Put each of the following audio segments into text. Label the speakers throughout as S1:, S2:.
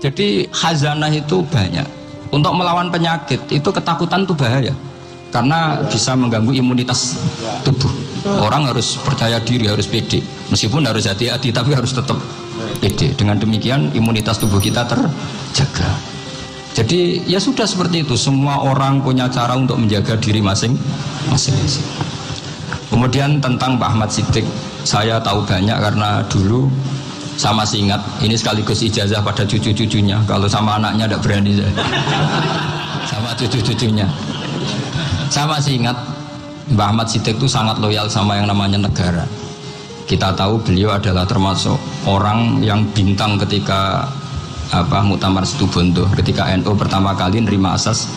S1: Jadi khazanah itu banyak. Untuk melawan penyakit itu ketakutan itu bahaya, karena bisa mengganggu imunitas tubuh. Orang harus percaya diri, harus pede, meskipun harus hati-hati, tapi harus tetap pede. Dengan demikian imunitas tubuh kita terjaga. Jadi ya sudah seperti itu. Semua orang punya cara untuk menjaga diri masing-masing. Kemudian tentang Pak Ahmad Siddiq, saya tahu banyak karena dulu saya masih ingat, ini sekaligus ijazah pada cucu-cucunya. Kalau sama anaknya tidak berani saya. Sama cucu-cucunya. Saya masih ingat Mbah Ahmad Siddiq itu sangat loyal sama yang namanya negara. Kita tahu beliau adalah termasuk orang yang bintang ketika Muktamar Situbondo, ketika NU pertama kali nerima asas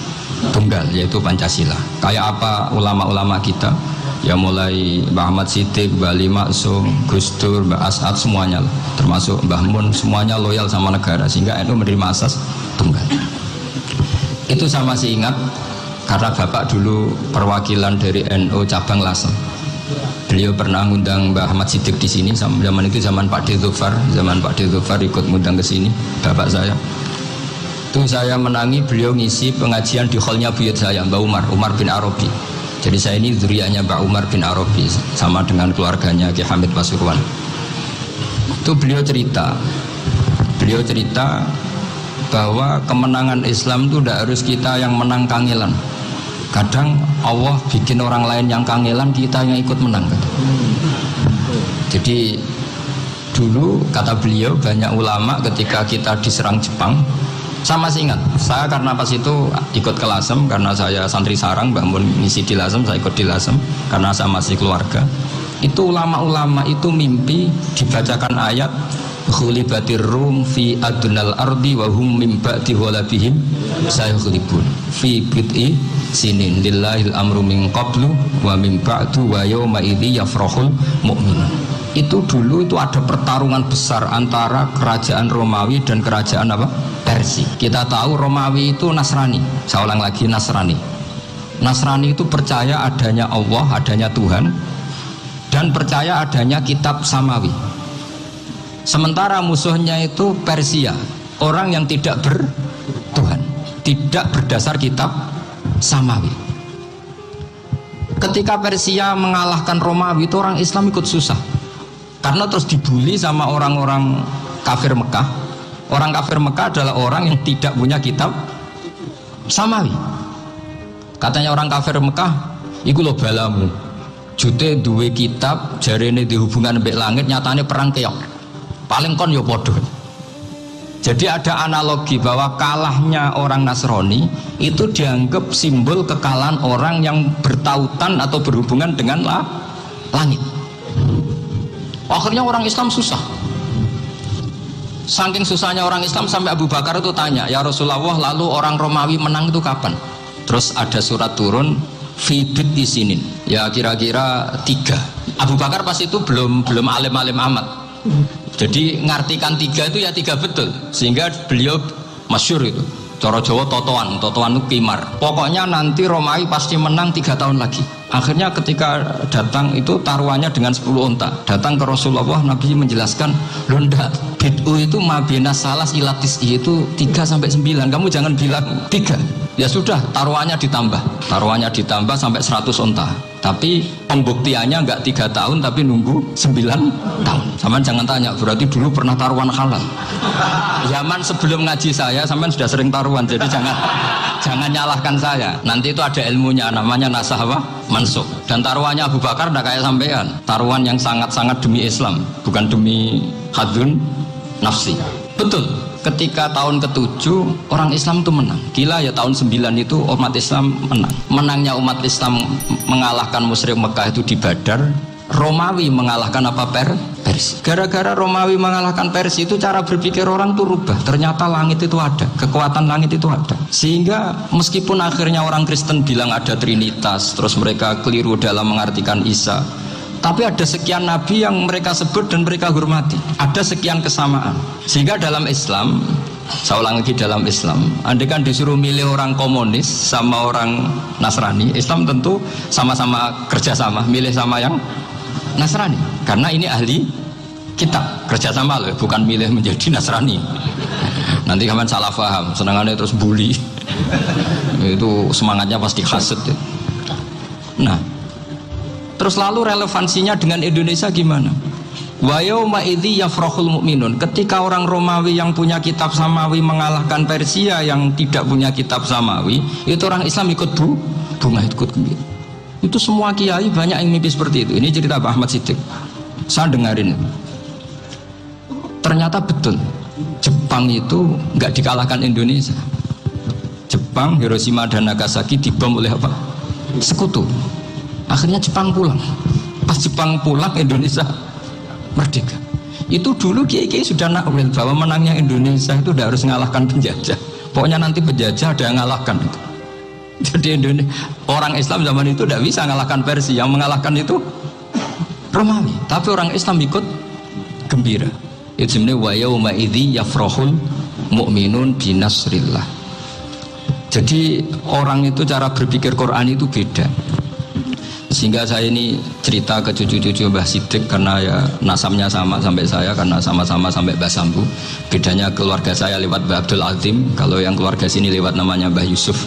S1: tunggal, yaitu Pancasila. Kayak apa ulama-ulama kita, ya mulai Mbah Ahmad Siddiq, Mbah Ali Maksum, Gus Dur, Mbah As'ad, semuanya lah, termasuk Mbah Mun, semuanya loyal sama negara, sehingga NU menerima asas tunggal. Itu saya masih ingat karena bapak dulu perwakilan dari NU cabang Lasem. Beliau pernah ngundang Mbah Ahmad Siddiq di sini. Zaman itu zaman Pak Dzufar, ikut ngundang ke sini bapak saya. Itu saya menangi beliau ngisi pengajian di hallnya buyut saya, Mbah Umar bin Arabi. Jadi saya ini zuriyahnya Mbah Umar bin Arabi, sama dengan keluarganya Ki Hamid Pasuruan. Itu beliau cerita bahwa kemenangan Islam itu tidak harus kita yang menang kangelan. Kadang Allah bikin orang lain yang kangelan, kita yang ikut menang. Jadi dulu kata beliau, banyak ulama ketika kita diserang Jepang, saya masih ingat, saya karena pas itu ikut ke Lasem, karena saya santri sarang, Mbak Mun ngisi di Lasem, saya ikut di Lasem karena saya masih keluarga. Itu ulama-ulama itu mimpi dibacakan ayat khulibatir rum fi adnal ardi wa hum min ba'di ghalabihim sayaghlibun fi bid'i sinin lillahil amru min qablu wa min ba'du wa yawma idzi yafrahul mu'minun. Itu dulu itu ada pertarungan besar antara kerajaan Romawi dan kerajaan Persia. Kita tahu Romawi itu Nasrani. Saya ulang lagi, Nasrani. Nasrani itu percaya adanya Allah, adanya Tuhan, dan percaya adanya kitab samawi. Sementara musuhnya itu Persia, orang yang tidak bertuhan, tidak berdasar kitab samawi. Ketika Persia mengalahkan Romawi, itu orang Islam ikut susah, karena terus dibully sama orang-orang kafir Mekah. Orang kafir Mekah adalah orang yang tidak punya kitab samawi. Katanya orang kafir Mekah, iku lo balamu, jute duwe kitab, jarene dihubungan mbek langit, nyatane perang keok. Paling kon yo podo. Jadi ada analogi bahwa kalahnya orang Nasrani itu dianggap simbol kekalahan orang yang bertautan atau berhubungan dengan langit. Akhirnya orang Islam susah. Saking susahnya orang Islam sampai Abu Bakar itu tanya, ya Rasulullah, lalu orang Romawi menang itu kapan? Terus ada surat turun fi bid'i sinin, ya kira-kira 3. Abu Bakar pas itu belum alim-alim amat. Jadi ngartikan 3 itu ya 3 betul, sehingga beliau masyhur itu. Cara Jawa totoan itu kimar. Pokoknya nanti Romawi pasti menang 3 tahun lagi. Akhirnya ketika datang itu taruhannya dengan 10 unta. Datang ke Rasulullah, Nabi menjelaskan, loh ndak, bid'u itu mabena salas ilatis itu 3 sampai 9. Kamu jangan bilang 3. Ya sudah, taruhannya ditambah sampai 100 unta. Tapi pembuktiannya enggak 3 tahun, tapi nunggu 9 tahun. Sampean jangan tanya, berarti dulu pernah taruhan halal. Zaman sebelum ngaji saya, sampean sudah sering taruhan, jadi jangan nyalahkan saya. Nanti itu ada ilmunya, namanya nasah mansukh. Dan taruhannya Abu Bakar enggak kayak sampean. Taruhan yang sangat-sangat demi Islam, bukan demi hadun nafsi. Betul. Ketika tahun ke-7 orang Islam itu menang. Gila ya, tahun 9 itu umat Islam menang. Menangnya umat Islam mengalahkan musyrik Mekah itu di Badar. Romawi mengalahkan Persia. Gara-gara Romawi mengalahkan Persia itu cara berpikir orang itu rubah. Ternyata langit itu ada, kekuatan langit itu ada. Sehingga meskipun akhirnya orang Kristen bilang ada Trinitas, terus mereka keliru dalam mengartikan Isa, tapi ada sekian nabi yang mereka sebut dan mereka hormati. Ada sekian kesamaan. Sehingga dalam Islam, saya ulang lagi, dalam Islam, andai kan disuruh milih orang komunis sama orang Nasrani, Islam tentu sama-sama kerjasama, milih sama yang Nasrani. Karena ini ahli kitab, kerjasama loh, bukan milih menjadi Nasrani. Nanti kamu salah paham, senangannya terus bully. Itu semangatnya pasti hasad ya. Nah, terus lalu relevansinya dengan Indonesia gimana? Wa yauma idzi yafrahul mu'minun. Ketika orang Romawi yang punya kitab samawi mengalahkan Persia yang tidak punya kitab samawi, itu orang Islam ikut bunga, ikut gembira. Itu semua kiai banyak yang mimpi seperti itu. Ini cerita Pak Ahmad Siddiq. Saya dengarin. Ternyata betul. Jepang itu nggak dikalahkan Indonesia. Jepang, Hiroshima dan Nagasaki dibom oleh apa? Sekutu. Akhirnya Jepang pulang. Pas Jepang pulang, Indonesia merdeka. Itu dulu kiai-kiai sudah nakwil bahwa menangnya Indonesia itu tidak harus mengalahkan penjajah. Pokoknya nanti penjajah ada yang mengalahkan itu. Jadi Indonesia, orang Islam zaman itu tidak bisa mengalahkan Persia. Yang mengalahkan itu Romawi. Tapi orang Islam ikut gembira. Itu sebenarnya wa yauma idzi yafrahul mu'minun binasrillah. Jadi orang itu cara berpikir Quran itu beda. Sehingga saya ini cerita ke cucu-cucu Mbah Siddiq karena ya nasabnya sama sampai saya, karena sama-sama sampai Mbah Sambu. Bedanya keluarga saya lewat Mbah Abdul Azim, kalau yang keluarga sini lewat namanya Mbah Yusuf.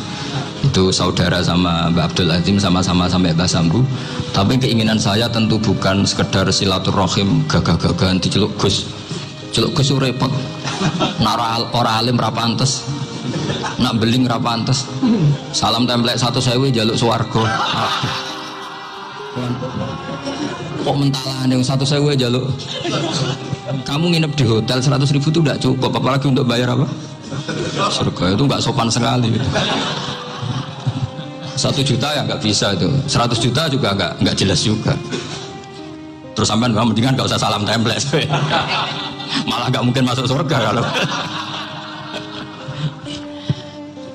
S1: Itu saudara sama Mbah Abdul Azim, sama-sama sampai Mbah Sambu. Tapi keinginan saya tentu bukan sekedar silaturahim gagah-gagahan diceluk Gus. Celuk Gus repot. Nara ora alim ra pantes. Nak beling ra pantes. Salam templek 1.000 jaluk swarga. Kok mentalane 1.000 jaluk. Kamu nginep di hotel 100.000 itu tidak cukup, apalagi untuk bayar apa? Surga itu nggak sopan sekali gitu. 1 juta ya nggak bisa itu, 100 juta juga nggak jelas juga. Terus sampean mendingan nggak usah salam template, malah nggak mungkin masuk surga kalau.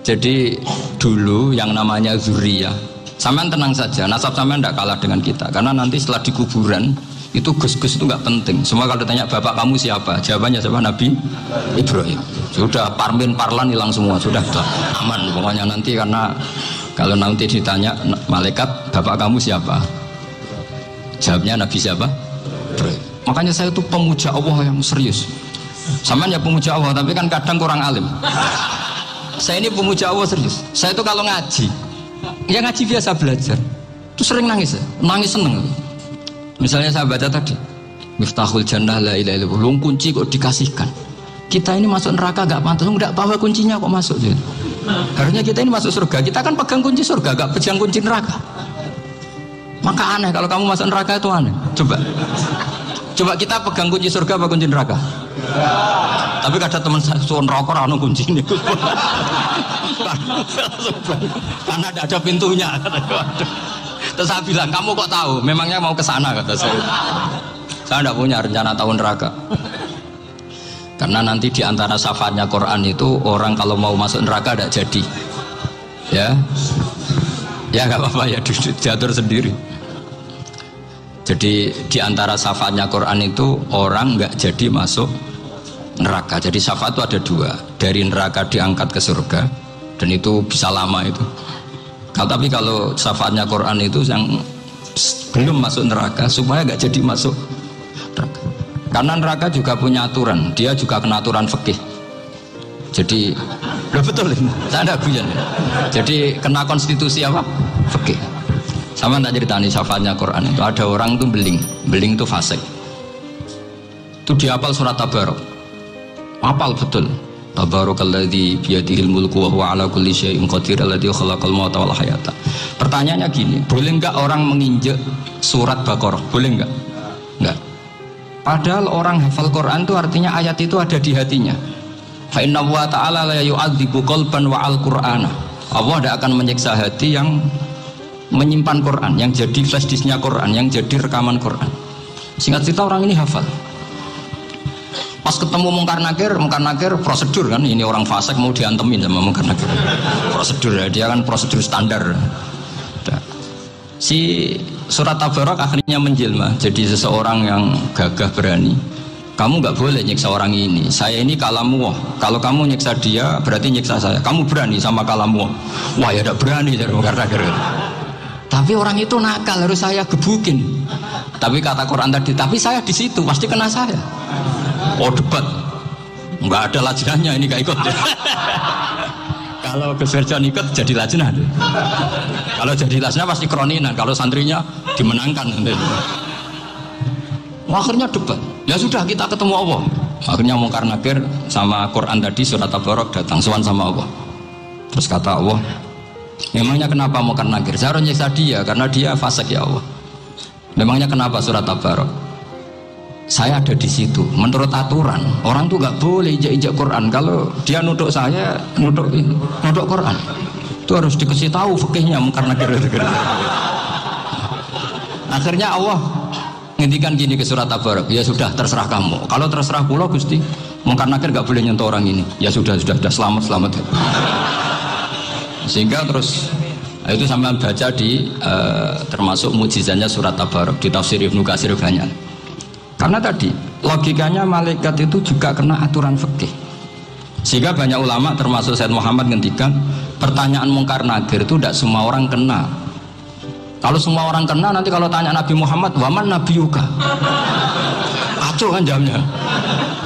S1: Jadi dulu yang namanya zuriyah, sampean tenang saja, nasab sampean tidak kalah dengan kita, karena nanti setelah di kuburan itu gus-gus itu nggak penting. Semua kalau ditanya bapak kamu siapa, jawabannya siapa? Nabi Ibrahim. Sudah parmin parlan hilang semua, sudah aman pokoknya nanti. Karena kalau nanti ditanya malaikat bapak kamu siapa, jawabnya Nabi siapa? Ibrahim. Makanya saya itu pemuja Allah yang serius. Sampean ya pemuja Allah, tapi kan kadang kurang alim. Saya ini pemuja Allah serius. Saya itu kalau ngaji, ya ngaji biasa belajar, itu sering nangis seneng. Misalnya saya baca tadi, Miftahul Jannah la ilaha illallah, kunci kok dikasihkan. Kita ini masuk neraka gak pantas, enggak bawa kuncinya kok masuk. Harusnya kita ini masuk surga, kita kan pegang kunci surga, gak pegang kunci neraka. Maka aneh kalau kamu masuk neraka itu aneh. Coba kita pegang kunci surga apa kunci neraka? Tapi ada teman saya suon rokok anu kunci ini. Karena tidak ada pintunya. Terus saya bilang, kamu kok tahu? Memangnya mau ke sana, kata saya. Saya tidak punya rencana tahun neraka. Karena nanti di antara syafaatnya Quran itu orang kalau mau masuk neraka tidak jadi. Ya nggak apa-apa ya, diatur sendiri. Jadi di antara syafaatnya Quran itu orang nggak jadi masuk neraka. Jadi syafaat itu ada 2, dari neraka diangkat ke surga, dan itu bisa lama itu. Tapi kalau syafaatnya Quran itu yang belum masuk neraka supaya nggak jadi masuk neraka. Karena neraka juga punya aturan, dia juga kena aturan fikih. Jadi betul ini, saya ada guyon. Jadi kena konstitusi apa? Fikih. Sama tak ceritani syafaatnya Quran itu ada orang itu beling itu fasik. Itu dihafal surat Tabarok. Hafal betul. Tabarakalladzi biyadihil mulku wa huwa ala kulli syai'in qadir alladzi khalaqal mauta wal hayata. Pertanyaannya gini, boleh enggak orang menginjek surat Baqarah? Boleh enggak? Enggak. Padahal orang hafal Quran itu artinya ayat itu ada di hatinya. Fa inna wa ta'ala la yu'adzibu qalban wa al-Qur'ana. Allah tidak akan menyiksa hati yang menyimpan Quran, yang jadi flash disknya Quran, yang jadi rekaman Quran. Singkat cerita orang ini hafal. Pas ketemu Mungkar Nakir prosedur kan, ini orang fasik mau diantemin sama Mungkar Nakir. Prosedur ya, dia kan prosedur standar. Si surat Tabarak akhirnya menjelma jadi seseorang yang gagah berani. Kamu nggak boleh nyiksa orang ini. Saya ini kalamullah. Kalau kamu nyiksa dia berarti nyiksa saya. Kamu berani sama kalamullah. Wah ya tidak berani dari Mungkar Nakir. Tapi orang itu nakal, harus saya gebukin. Tapi kata Quran tadi, tapi saya di situ pasti kena saya. Oh debat. Enggak ada lajnahnya, ini gak ikut. Kalau Gus Firjon ikut jadi lajnah. Kalau jadi lajnah pasti kroninan, kalau santrinya dimenangkan. Akhirnya debat. Ya sudah, kita ketemu Allah. Akhirnya Mungkar Nakir sama Quran tadi surat Tabarok datang sowan sama Allah. Terus kata Allah, memangnya kenapa Mungkar Nakir? Saya harus nyiksa dia karena dia fasik ya Allah. Memangnya kenapa surat Tabarok? Saya ada di situ. Menurut aturan orang tuh nggak boleh injak Quran. Kalau dia nuduk saya, nuduk Quran. Itu harus dikasih tahu fikihnya Mungkar Nakir. Akhirnya Allah ngendikan gini ke surat Tabarok, ya sudah terserah kamu. Kalau terserah pulau Gusti, Mungkar Nakir nggak boleh nyentuh orang ini. Ya sudah selamat. Sehingga terus itu sampai baca di termasuk mujizatnya surat Tabarok di tafsir Ibnu Katsir banyak. Karena tadi logikanya malaikat itu juga kena aturan fikih. Sehingga banyak ulama termasuk Said Muhammad ngendikan pertanyaan Mungkar Nakir itu tidak semua orang kena. Kalau semua orang kena, nanti kalau tanya Nabi Muhammad, waman nabiyuka? Kacau kan jamnya.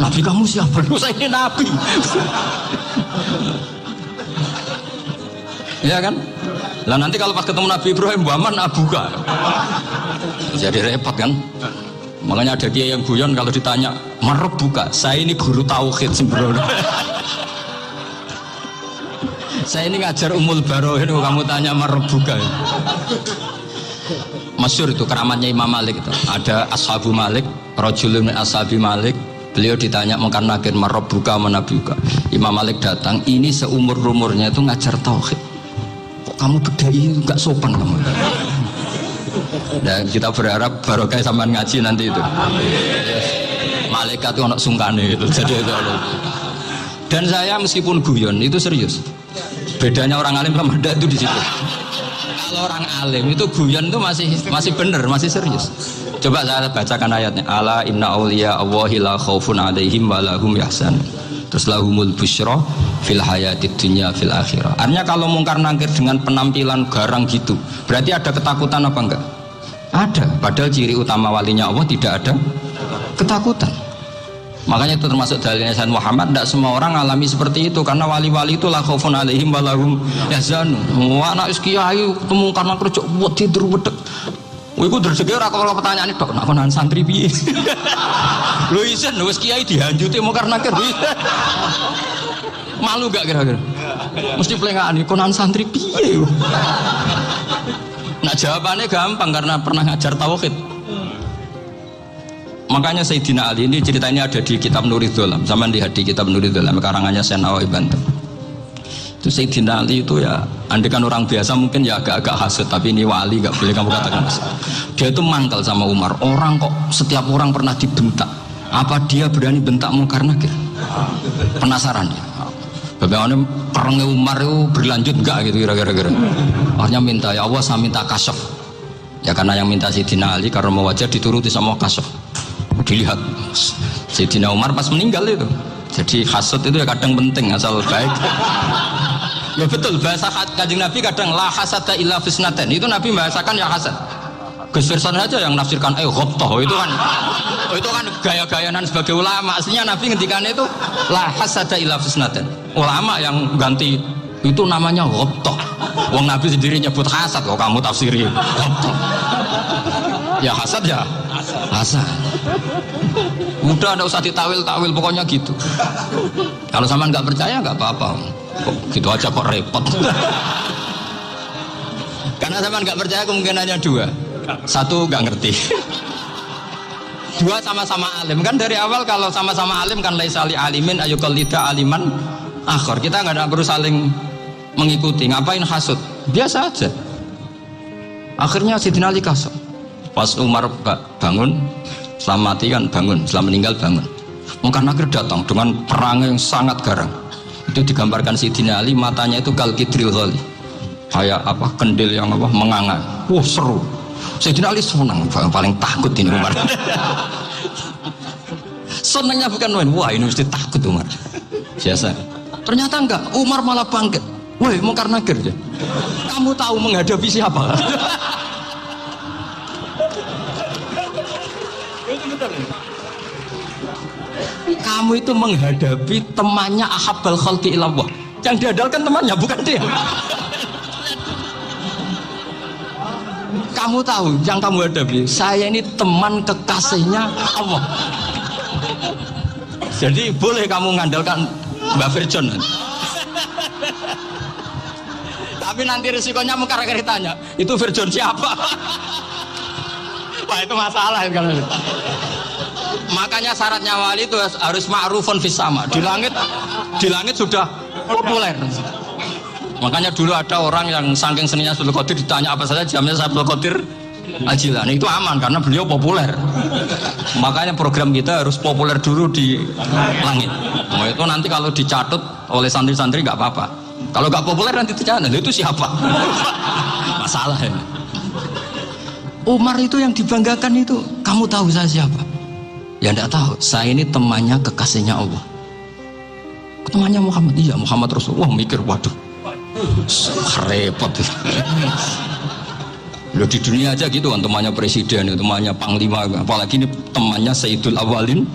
S1: Nabi kamu siapa? Saya ini Nabi. Ya kan? Lah nanti kalau pas ketemu Nabi Ibrahim, waman abuka? Jadi repot kan? Makanya ada dia yang guyon kalau ditanya, merebuka, saya ini guru tauhid sembrono. Saya ini ngajar Ummul Barohin, kamu tanya merebuka. Masyhur itu keramatnya Imam Malik itu. Ada Ashabu Malik, rajulun min ashabi Malik. Beliau ditanya Mungkar Nakir merebuka menabiuka. Imam Malik datang, ini seumur-umurnya itu ngajar tauhid. Kok kamu bedai enggak sopan kamu? Dan kita berharap barokah sampean ngaji nanti itu. Malaikat itu anak sungkane itu. Jadi itu. Dan saya meskipun guyon itu serius. Bedanya orang alim sama ndak itu di situ. Kalau orang alim itu guyon itu masih benar, masih serius. Coba saya bacakan ayatnya. Ala inna auliya Allahi la khaufun alaihim wa lahum yahzanun. Terus lahumul busyra fil hayatid dunya fil akhirah. Artinya kalau Mungkar Nakir dengan penampilan garang gitu, berarti ada ketakutan apa enggak? Ada. Padahal ciri utama walinya Allah tidak ada ketakutan. Makanya itu termasuk dalilnya Sayyid Muhammad, tidak semua orang alami seperti itu karena wali-wali itu la khaufun alaihim wa lahum yahzanun. Wah anak kiai ketemu karena kerja buat tidur wedek. Wih, aku rezeki ora kalau pertanyaan itu, nak konan santri piye? Lho isen wis kiai dihanjuti Mungkar Nakir. Malu gak kira-kira? Mesti pelengahan konan santri piye? Nah jawabannya gampang karena pernah ngajar tauhid. Makanya Sayyidina Ali ini ceritanya ada di kitab Nurul Dholam. Sama lihat di kitab Nurul Dholam karangannya Syekh Nawawi Banten. Itu Sayyidina Ali itu ya, andekan orang biasa mungkin ya agak-agak hasut, tapi ini wali gak boleh kamu katakan hasut. Dia itu mangkal sama Umar. Orang kok setiap orang pernah dibentak, apa dia berani bentak Mungkar Nakir? Penasaran dia. Bagaimana perangnya Umar itu berlanjut enggak gitu kira-kira. Akhirnya minta, ya Allah saya minta kasyaf. Ya karena yang minta Sayyidina Ali karena mau wajah dituruti sama kasyaf. Dilihat Sayyidina Umar pas meninggal itu. Jadi hasud itu ya kadang penting asal baik. Ya betul, bahasa Kanjeng Nabi kadang la hasada illa fisnaten. Itu Nabi bahasakan ya hasad. Gus Firson aja yang nafsirkan ghabtah itu kan gaya-gayanan sebagai ulama. Aslinya Nabi ngendikannya itu la hasada illa fisnaten. Ulama yang ganti itu namanya ghabtah. Wong Nabi sendiri nyebut hasad, kok kamu tafsiri ghabtah. Ya hasad ya hasad. Udah, nggak usah ditawil-tawil, pokoknya gitu. Kalau sama nggak percaya nggak apa-apa. Kok gitu aja kok repot. Karena sama nggak percaya kemungkinannya dua. Satu nggak ngerti. Dua sama-sama alim. Kan dari awal kalau sama-sama alim kan laisa li alimin ayuqallida aliman akhir. Kita nggak perlu saling mengikuti. Ngapain hasud? Biasa aja. Akhirnya Sayyidina Ali kasar. Pas Umar bangun, setelah mati kan bangun, setelah meninggal bangun. Mungkar Nakir datang dengan perang yang sangat garang. Itu digambarkan Sayyidina Ali, matanya itu kal kidril ghali, kayak apa kendil yang apa menganga. Wah seru. Sayyidina Ali senang, paling takut ini Umar. Senangnya bukan main, wah ini mesti takut Umar. Biasa. Ternyata enggak, Umar malah bangkit. Woi Mungkar Nakir, kamu tahu menghadapi siapa? Itu betul. Kamu itu menghadapi temannya ahabbal khalqi ilallah. Yang diandalkan temannya bukan dia. Kamu tahu yang kamu hadapi, saya ini teman kekasihnya Allah. Jadi boleh kamu mengandalkan Mbak Virjon. Tapi nanti risikonya mengkara-kari tanya, itu Virjon siapa? Wah itu masalah kan. Makanya syaratnya wali itu harus ma'rufun fis sama. Di langit sudah populer. Makanya dulu ada orang yang saking seninya Abdul Qadir ditanya apa saja jamnya Abdul Qadir Al-Jilani, itu aman karena beliau populer. Makanya program kita harus populer dulu di langit. Nah, itu nanti kalau dicatut oleh santri-santri nggak apa-apa. Kalau nggak populer nanti ditanya itu siapa? Masalah ini. Umar itu yang dibanggakan itu, kamu tahu saya siapa? Ya enggak tahu, saya ini temannya kekasihnya Allah. Temannya Muhammad, iya Muhammad Rasulullah. Mikir, waduh repot. Loh di dunia aja gitu kan, temannya presiden, temannya panglima, apalagi ini temannya Sayyidul Awalin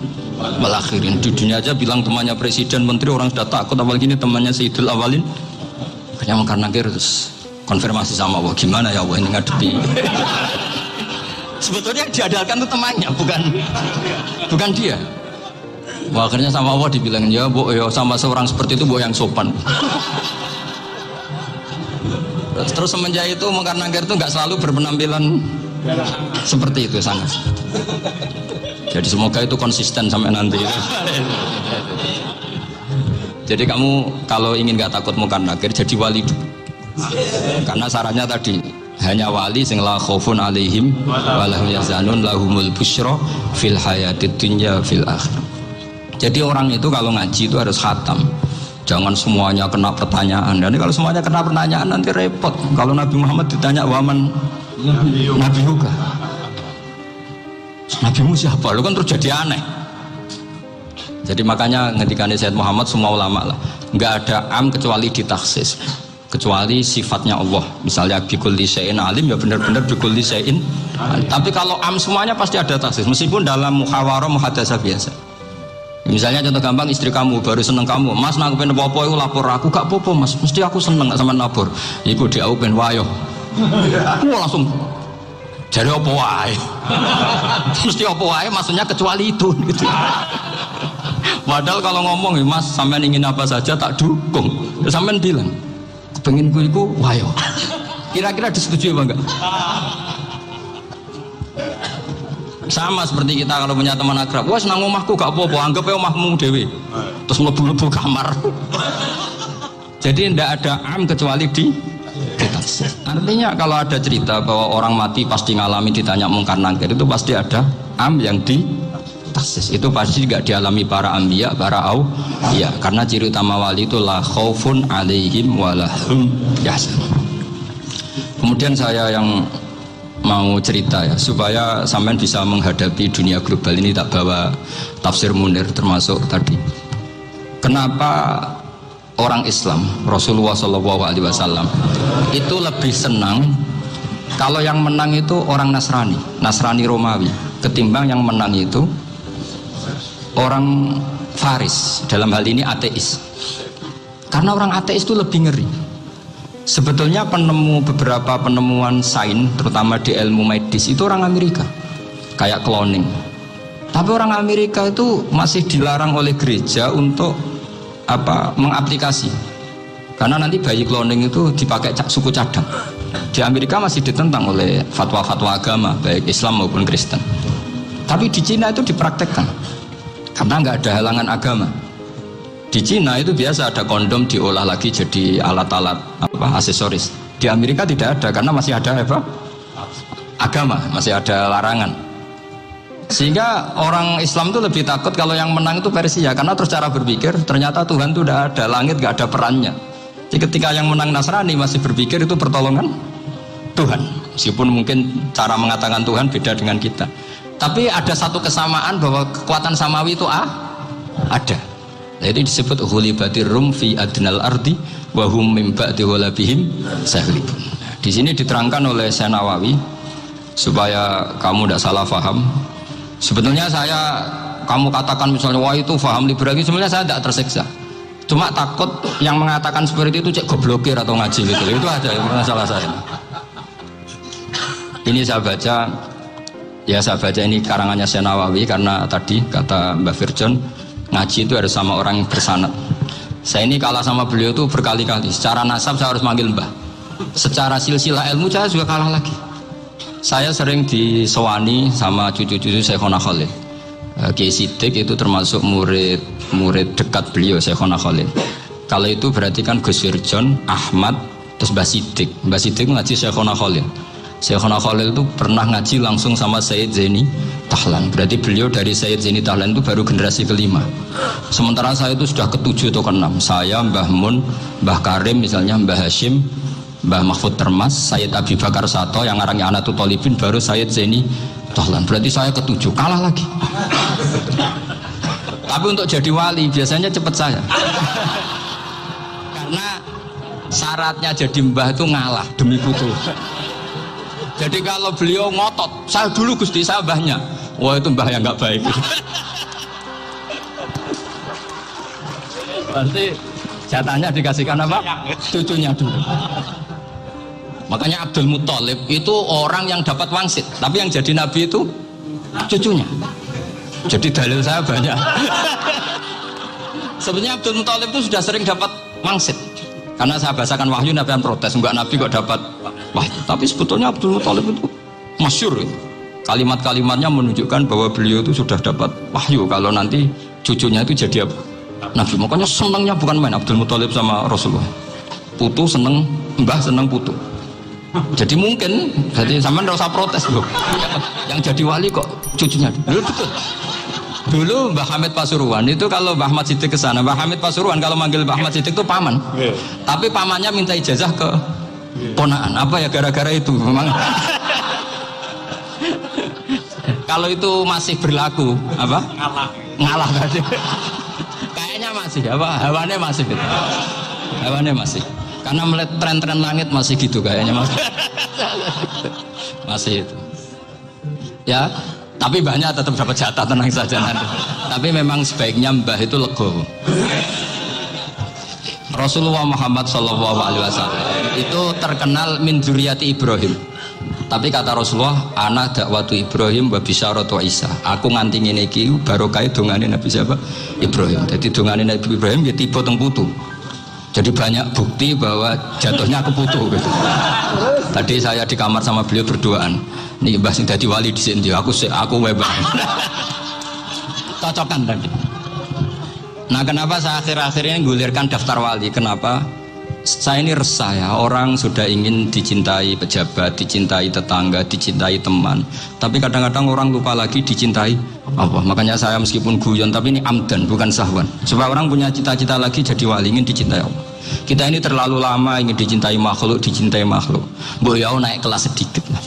S1: wal Akhirin. Di dunia aja bilang temannya presiden, menteri, orang sudah takut, apalagi ini temannya Sayyidul Awalin. Akhirnya karena terus konfirmasi sama Allah, gimana ya Allah ini ngadepi. Sebetulnya diadalkan itu temannya, bukan dia. Wah, akhirnya sama Allah dibilang, ya bu, ya sama seorang seperti itu bu yang sopan. Terus semenjak itu Mungkar Nakir itu nggak selalu berpenampilan seperti itu sangat. Jadi semoga itu konsisten sampai nanti. Jadi kamu kalau ingin nggak takut Mungkar Nakir, jadi wali dulu. Karena syaratnya tadi hanya wali sing la khaufun alaihim wa lahum yahzanun lahumul busyra fil hayatid dunya fil akhirah. Jadi orang itu kalau ngaji itu harus khatam. Jangan semuanya kena pertanyaan. Dan kalau semuanya kena pertanyaan nanti repot. Kalau Nabi Muhammad ditanya waman Nabi juga. Nabimu siapa? Lu kan terus jadi aneh. Jadi makanya ketika Sayyid Muhammad semua ulama lah, nggak ada am kecuali ditaksis. Kecuali sifatnya Allah. Misalnya bikulli syai'in alim, ya benar-benar bikulli syai'in. Tapi kalau am semuanya pasti ada taksis. Meskipun dalam muhawarah muhadasah biasa. Misalnya contoh gampang, istri kamu baru seneng kamu, mas nak pengen apa-apa itu lapor aku, gak apa-apa mas, mesti aku seneng gak sama lapor. Iku dia aku pengen wayo. Langsung jadi apa wae. Mesti apa wae maksudnya kecuali itu gitu. Padahal kalau ngomong mas sampean ingin apa saja tak dukung. Sampean bilang kepengen ku iku wayo. Kira-kira disetujui apa enggak? Sama seperti kita kalau punya teman akrab, wah senang omahku gak apa-apa, anggap ya omahmu dewi, terus mlebu-mlebu kamar. Jadi tidak ada am kecuali di taksis. Artinya kalau ada cerita bahwa orang mati pasti ngalami ditanya Mungkar Nakir, itu pasti ada am yang di taksis. Itu pasti juga dialami para anbiya, para auliya. Karena ciri utama wali itu la khaufun alaihim wa lahum yahzanun. Kemudian saya yang mau cerita ya, supaya sampean bisa menghadapi dunia global ini, tak bawa tafsir Munir termasuk tadi. Kenapa orang Islam, Rasulullah SAW itu lebih senang kalau yang menang itu orang Nasrani Romawi, ketimbang yang menang itu orang Faris, dalam hal ini ateis. Karena orang ateis itu lebih ngeri. Sebetulnya beberapa penemuan sains, terutama di ilmu medis, itu orang Amerika, kayak cloning. Tapi orang Amerika itu masih dilarang oleh gereja untuk mengaplikasi. Karena nanti bayi cloning itu dipakai suku cadang. Di Amerika masih ditentang oleh fatwa-fatwa agama, baik Islam maupun Kristen. Tapi di Cina itu dipraktekkan, karena nggak ada halangan agama. Di Cina itu biasa ada kondom diolah lagi jadi alat-alat aksesoris. Di Amerika tidak ada karena masih ada agama, masih ada larangan. Sehingga orang Islam itu lebih takut kalau yang menang itu Persia, karena terus cara berpikir ternyata Tuhan itu tidak ada, langit nggak ada perannya. Jadi ketika yang menang Nasrani masih berpikir itu pertolongan Tuhan, meskipun mungkin cara mengatakan Tuhan beda dengan kita. Tapi ada satu kesamaan bahwa kekuatan samawi itu ada. Jadi disebut ghulibatir rum fi adnal ardi wa hum min ba'di ghalabihim saghlibun. Di sini diterangkan oleh Syekh Nawawi supaya kamu tidak salah paham. Sebetulnya saya kamu katakan misalnya wah itu paham liberal, sebenarnya saya tidak tersiksa. Cuma takut yang mengatakan seperti itu cek goblokir atau ngaji gitu. Itu aja masalah saya. Ini saya baca ini karangannya Syekh Nawawi karena tadi kata Mbak Firjon ngaji itu harus sama orang yang bersanad. Saya ini kalah sama beliau itu berkali-kali. Secara nasab saya harus manggil Mbah. Secara silsilah ilmu saya juga kalah lagi. Saya sering disewani sama cucu-cucu Syekhona Khalil. Kiai Siddiq itu termasuk murid dekat beliau Syekhona Khalil. Kalau itu berarti kan Gus Firjon, Ahmad, terus Mbah Siddiq. Mbah Siddiq ngaji Syekhona Khalil. Syekhona Khalil itu pernah ngaji langsung sama Sayyid Zaini Tahlan. Berarti beliau dari Sayyid Zaini Tahlan itu baru generasi kelima. Sementara saya itu sudah ketujuh atau keenam. Saya, Mbah Mun, Mbah Karim misalnya, Mbah Hashim, Mbah Mahfud Termas, Sayyid Abi Bakar Sato yang ngarangnya Anatul Thalibin, baru Sayyid Zaini Tahlan. Berarti saya ketujuh, kalah lagi. Tapi untuk jadi wali biasanya cepat saya. Karena syaratnya jadi mbah itu ngalah demi putu. Jadi kalau beliau ngotot, saya dulu Gusti, saya mbahnya. Wah itu mbah yang nggak baik. Berarti jatahnya dikasihkan apa? Cucunya dulu. Makanya Abdul Muthalib itu orang yang dapat wangsit, tapi yang jadi nabi itu cucunya. Jadi dalil saya banyak. Sebenarnya Abdul Muthalib itu sudah sering dapat wangsit. Karena saya bahasakan wahyu, Nabi yang protes, enggak nabi kok dapat wahyu. Tapi sebetulnya Abdul Muthalib itu masyhur. Kalimat-kalimatnya menunjukkan bahwa beliau itu sudah dapat wahyu kalau nanti cucunya itu jadi nabi. Makanya senangnya bukan main Abdul Muthalib sama Rasulullah. Putu seneng, mbah seneng putu. Jadi mungkin, jadi sampean enggak usah protes loh. Yang jadi wali kok cucunya. Dulu betul. Dulu Mbah Hamid Pasuruan itu kalau Mbah Ahmad Siddiq ke sana, Mbah Hamid Pasuruan kalau manggil Mbah Ahmad Siddiq itu paman. Tapi pamannya minta ijazah ke ponaan. Apa ya gara-gara itu memang. Kalau itu masih berlaku apa? Ngalah tadi. Kayaknya masih apa? Hawannya masih gitu. Hawannya masih. Karena melihat tren-tren langit masih gitu kayaknya masih itu. Ya, tapi banyak tetap dapat jatah, tenang saja nanti. Tapi memang sebaiknya mbah itu legowo. Rasulullah Muhammad SAW itu terkenal min dzurriyyati Ibrahim. Tapi kata Rasulullah, ana dakwatu Ibrahim wa bisyaratu Isa. Aku nganti ngene iki barokah dongane Nabi siapa? Ibrahim. Jadi dongane Nabi Ibrahim ya tiba teng putu. Jadi banyak bukti bahwa jatuhnya aku putu gitu. Tadi saya di kamar sama beliau berduaan. Nih mbah sing dadi wali di sini, aku webah. Cocokan tadi. Nah kenapa saya akhir-akhirnya gulirkan daftar wali? Kenapa? Saya ini resah ya, orang sudah ingin dicintai pejabat, dicintai tetangga, dicintai teman. Tapi kadang-kadang orang lupa lagi dicintai Allah. Makanya saya meskipun guyon, tapi ini amdan, bukan sahwan. Supaya orang punya cita-cita lagi jadi wali, ingin dicintai Allah. Kita ini terlalu lama ingin dicintai makhluk. Boyau naik kelas sedikit lah.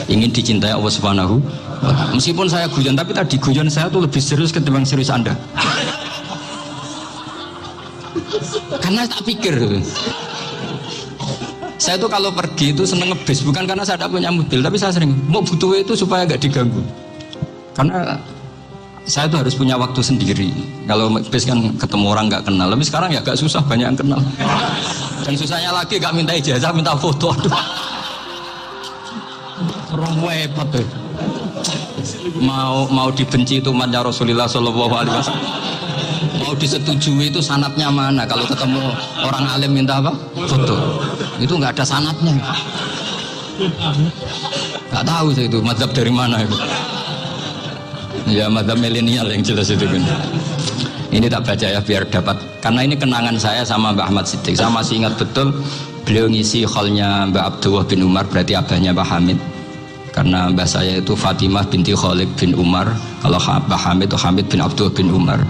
S1: Ingin dicintai Allah Subhanahu wa Ta'ala. Meskipun saya guyon, tapi tadi guyon saya tuh lebih serius ketimbang serius Anda. Karena tak pikir saya tuh kalau pergi itu seneng ngebis, bukan karena saya tidak punya mobil, tapi saya sering mau butuh itu supaya nggak diganggu. Karena saya tuh harus punya waktu sendiri. Kalau ngebis kan ketemu orang nggak kenal, tapi sekarang ya agak susah, banyak yang kenal. Dan susahnya lagi nggak minta ijazah, minta foto. Orang wepet tuh. Mau dibenci itu umatnya Rasulullah Shallallahu Alaihi Wasallam. Mau disetujui itu sanatnya mana? Kalau ketemu orang alim minta apa? Foto. Itu nggak ada sanatnya. Nggak tahu saya itu mazhab dari mana itu. Ya mazhab milenial yang jelas itu kan. Ini tak baca ya biar dapat. Karena ini kenangan saya sama Mbak Ahmad Siddiq. Saya masih ingat betul beliau ngisi khalnya Mbak Abdullah bin Umar, berarti abahnya Mbak Hamid. Karena mbah saya itu Fatimah binti Khalid bin Umar. Kalau Mbah Hamid itu Hamid bin Abdullah bin Umar.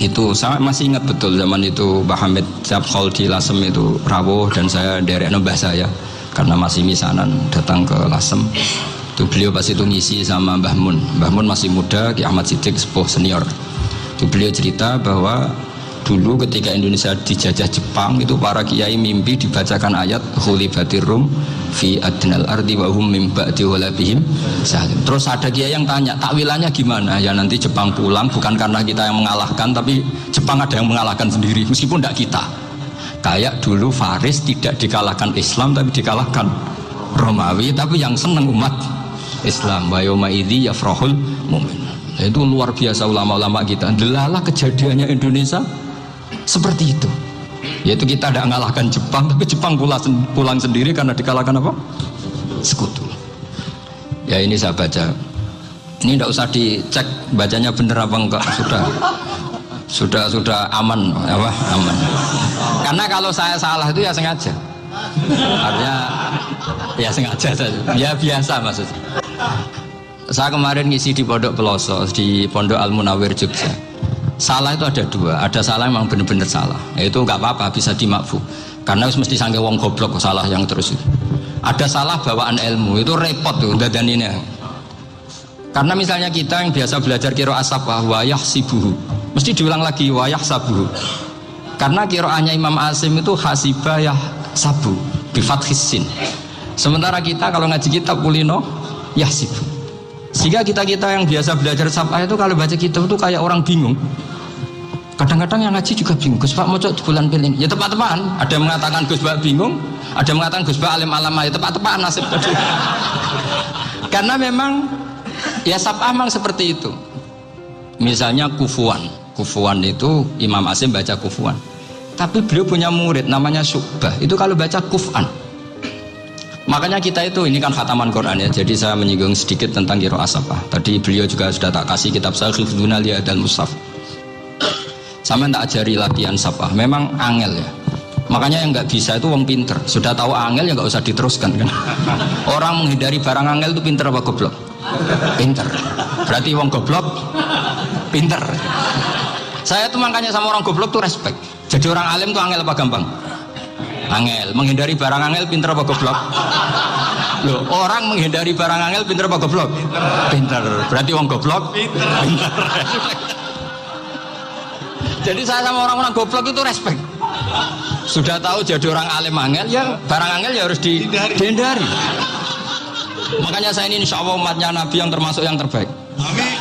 S1: Itu saya masih ingat betul zaman itu Mbah Hamid setiap khol di Lasem itu rawuh dan saya derek mbah saya karena masih misanan datang ke Lasem. Itu beliau pas itu ngisi sama Mbah Mun. Mbah Mun masih muda, Ki Ahmad Siddiq sepuh senior. Itu beliau cerita bahwa Dulu ketika Indonesia dijajah Jepang itu para kiai mimpi dibacakan ayat khulibatir rum fi adnal ardi wa hum mim ba'di ghalabihim. Terus ada kiai yang tanya, takwilannya gimana? Ya nanti Jepang pulang bukan karena kita yang mengalahkan, tapi Jepang ada yang mengalahkan sendiri meskipun tidak kita. Kayak dulu Faris tidak dikalahkan Islam tapi dikalahkan Romawi, tapi yang senang umat Islam. Wa yauma idzi yafrahul mu'min. Itu luar biasa ulama-ulama kita. Delalah kejadiannya Indonesia seperti itu. Yaitu kita tidak mengalahkan Jepang, tapi Jepang pulang sendiri karena dikalahkan apa? Sekutu. Ya ini saya baca. Ini tidak usah dicek bacanya benar apa enggak, sudah aman, apa? Aman. Karena kalau saya salah itu ya sengaja. Artinya ya sengaja saja. Ya biasa maksudnya. Saya kemarin ngisi di Pondok Peloso, di Pondok Al Munawir Jogja. Salah itu ada dua, ada salah memang benar-benar salah. Itu nggak apa-apa, bisa dimakfu. Karena mesti sangke wong goblok salah yang terus itu. Ada salah bawaan ilmu, itu repot tuh dadaninnya. Karena misalnya kita yang biasa belajar qiraat sabah wa yahsibuhu, mesti diulang lagi wa yahsabuhu. Karena qiraatnya Imam Asim itu hasibah yahsabu bi fathis sin. Sementara kita kalau ngaji kitab kulino yahsibu. Sehingga kita yang biasa belajar sabah itu kalau baca kitab itu kayak orang bingung. Kadang-kadang yang ngaji juga bingung. Gus Pak mau di bulan pilih. Ya tepat-tepatan. Ada yang mengatakan Gus Pak bingung, ada yang mengatakan Gus Pak alim alama. Ya tepat-tepatan nasib tadi. Karena memang ya sabah memang seperti itu. Misalnya kufuan. Kufuan itu Imam Asim baca kufuan. Tapi beliau punya murid namanya Syu'bah. Itu kalau baca kuf'an. Makanya kita itu, ini kan khataman Quran ya, jadi saya menyinggung sedikit tentang qiraat sabah. Tadi beliau juga sudah tak kasih kitab saya Hifdzuna Li'adal Mushaf. Sama tak ajari latihan sabah, memang angel ya. Makanya yang nggak bisa itu wong pinter. Sudah tahu angel ya nggak usah diteruskan kan. Orang menghindari barang angel itu pinter apa goblok? Pinter. Berarti wong goblok pinter. Saya tuh makanya sama orang goblok tuh respect. Jadi orang alim tuh angel apa gampang? Angel. Menghindari barang angel pinter apa goblok? Loh, orang menghindari barang angel pinter apa goblok? Pinter. Berarti wong goblok pinter. Jadi saya sama orang-orang goblok itu respect. Sudah tahu jadi orang alim angel, ya barang angel ya harus dihindari. Makanya saya ini insya Allah umatnya Nabi yang termasuk yang terbaik. Amin.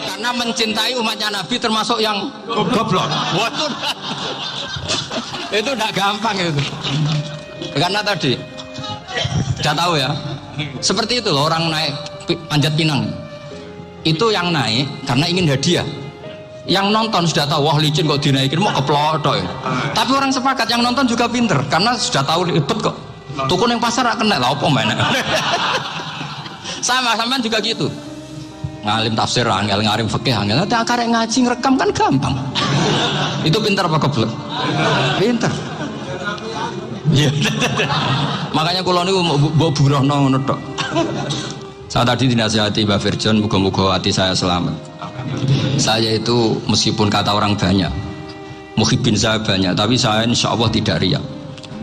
S1: Karena mencintai umatnya Nabi termasuk yang goblok. Waduh. Itu tidak gampang itu. Karena tadi sudah tahu ya. Seperti itu loh orang naik Panjat Pinang. Itu yang naik karena ingin hadiah. Yang nonton sudah tahu, wah licin kok dinaikin mau keplotok ya. Tapi orang sepakat yang nonton juga pinter karena sudah tahu ribet kok. Tukun yang pasar gak kena lah apa mana. Sama-sama juga gitu. Ngalim tafsir angel, ngalim fikih angel. Nanti akar ngaji ngerekam kan gampang. Itu pinter apa goblok? Pinter. Makanya kalau ini mau burohno ngono tok. Saya tadi dinasihati Mbak Virjon, muga-muga hati saya selamat. Saya itu meskipun kata orang banyak, muhibbin saya banyak, tapi saya insya Allah tidak riak.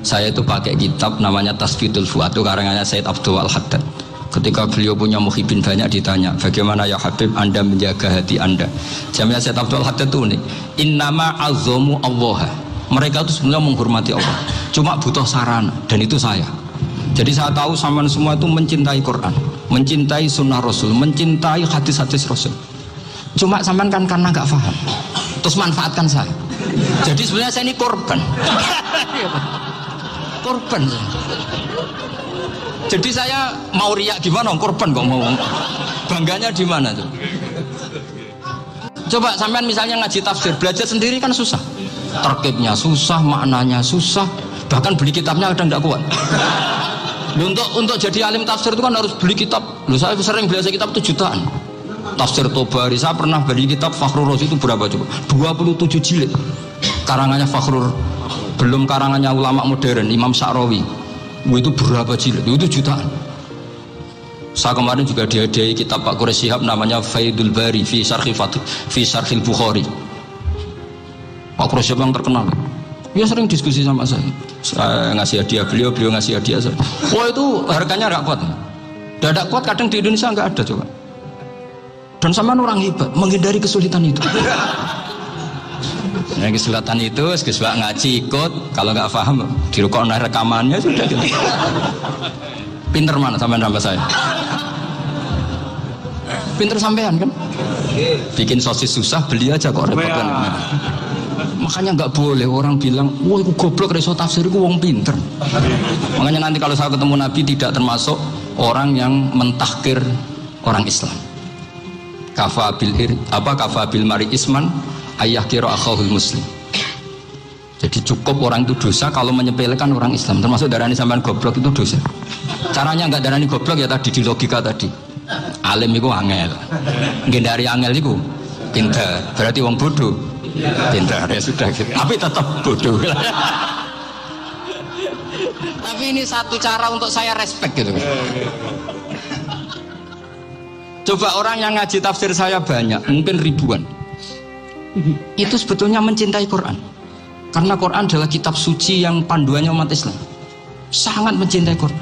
S1: Saya itu pakai kitab namanya Tasfidul Fuad, itu karangannya Said Abdul Al-Haddad. Ketika beliau punya muhibbin banyak ditanya, bagaimana ya Habib Anda menjaga hati Anda? Jamnya Said Abdul Al-Haddad itu nih, innama azzamu Allah. Mereka itu sebenarnya menghormati Allah, cuma butuh sarana, dan itu saya. Jadi saya tahu sama semua itu mencintai Quran, mencintai sunnah Rasul, mencintai hadis-hadis Rasul. Cuma sampean kan karena nggak paham, terus manfaatkan saya. Jadi sebenarnya saya ini korban. Korban. Jadi saya mau riak gimana? Korban kok mau. Bangganya di mana tuh? Coba sampean misalnya ngaji tafsir, belajar sendiri kan susah. Terkibnya susah, maknanya susah, bahkan beli kitabnya kadang nggak kuat. Untuk jadi alim tafsir itu kan harus beli kitab. Loh, saya sering belajar kitab itu jutaan. Tafsir Tobari, saya pernah beli kitab Fakhrur Razi itu berapa coba? 27 jilid. Karangannya Fakhrur, belum karangannya ulama modern Imam Sa'rawi. Itu berapa jilid? Itu jutaan. Saya kemarin juga dihadiahi kitab Pak Quraish Shihab namanya Faidul Bari fi Syarhil Bukhari. Pak Quraish Shihab yang terkenal. Dia sering diskusi sama saya. Saya ngasih hadiah beliau ngasih hadiah saya. Wah itu harganya nggak kuat. Tidak kuat kadang di Indonesia nggak ada coba. Dan sama orang hebat menghindari kesulitan itu. Yang kesulatan itu, Gus Bak ngaji ikut, kalau nggak paham dirukon rekamannya sudah gitu. Pinter mana sampean nambah saya? Pinter sampean kan? Bikin sosis susah, beli aja kok repot kan? Makanya nggak boleh orang bilang, wah aku goblok reso tafsir, aku wong pinter. Makanya nanti kalau saya ketemu Nabi tidak termasuk orang yang mentahkir orang Islam. Kafa bil mari isman ayah kira akhahul muslim. Jadi cukup orang itu dosa kalau menyepelekan orang Islam, termasuk darani sampean goblok itu dosa. Caranya nggak darani goblok ya tadi di logika tadi. Alim itu angel, gendari angel itu pinter, berarti wong bodoh pinter ya sudah gitu. Tapi tetap bodoh. Tapi ini satu cara untuk saya respect gitu. Coba orang yang ngaji tafsir saya banyak, mungkin ribuan. Itu sebetulnya mencintai Quran. Karena Quran adalah kitab suci yang panduannya umat Islam. Sangat mencintai Quran.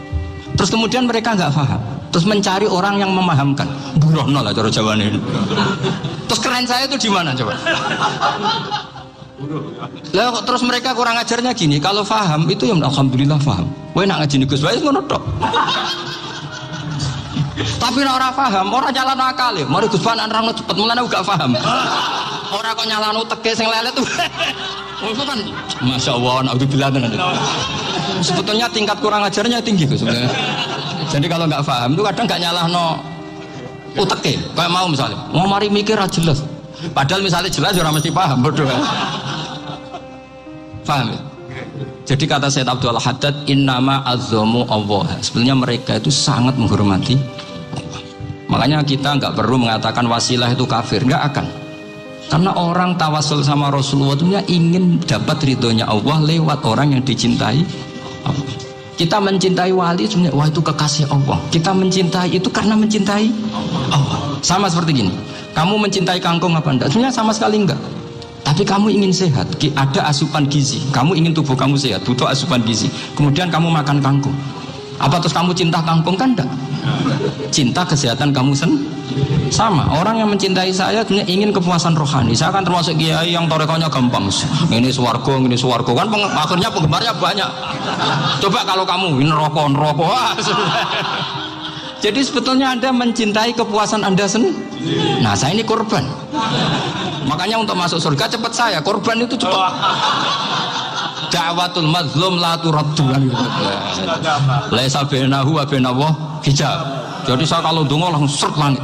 S1: Terus kemudian mereka nggak paham. Terus mencari orang yang memahamkan. Burono lah cara Jawa ini. Terus keren saya itu di mana coba? Lah terus mereka kurang ajarnya gini. Kalau paham itu ya alhamdulillah paham. Kowe nak ngaji Gus Bae ngono tok. Tapi nek ora paham, ora jalan akal ya. Mari Gus Bae nerangno cepet mulane gak paham. Ora kok nyalano teke sing lelet tuh. Itu kan Masya Allah, naudzubillah tenan. Sebetulnya tingkat kurang ajarnya tinggi tuh sebenarnya. Jadi kalau nggak paham itu kadang nggak nyalahno uteke. Kayak mau misalnya, mau mari mikir aja jelas. Padahal misalnya jelas orang mesti paham, bodoh kan? Paham ya? Jadi kata Sayyid Abdul Haddad, innama azzamu Allah. Sebenarnya mereka itu sangat menghormati Allah. Makanya kita nggak perlu mengatakan wasilah itu kafir, nggak akan. Karena orang tawasul sama Rasulullah itu ingin dapat ridhonya Allah lewat orang yang dicintai Allah. Kita mencintai wali sebenarnya, wah itu kekasih Allah. Kita mencintai itu karena mencintai Allah. Sama seperti gini, kamu mencintai kangkung apa enggak? Sebenarnya sama sekali enggak. Tapi kamu ingin sehat, ada asupan gizi. Kamu ingin tubuh kamu sehat, butuh asupan gizi. Kemudian kamu makan kangkung. Apa terus kamu cinta kangkung? Kan enggak. Cinta kesehatan kamu sama. Orang yang mencintai saya sebenarnya ingin kepuasan rohani. Saya kan termasuk kiai yang torekonya gampang. Ini swarga kan akhirnya penggemarnya banyak. Coba kalau kamu ini rokok. Jadi sebetulnya Anda mencintai kepuasan Anda sendiri. Nah, saya ini korban. Makanya untuk masuk surga cepat saya. Korban itu cepat. Da'watul mazlum la turaddu. Laisa bainahu wa bainallah hijab. Jadi saya kalau donga langsung seret langit.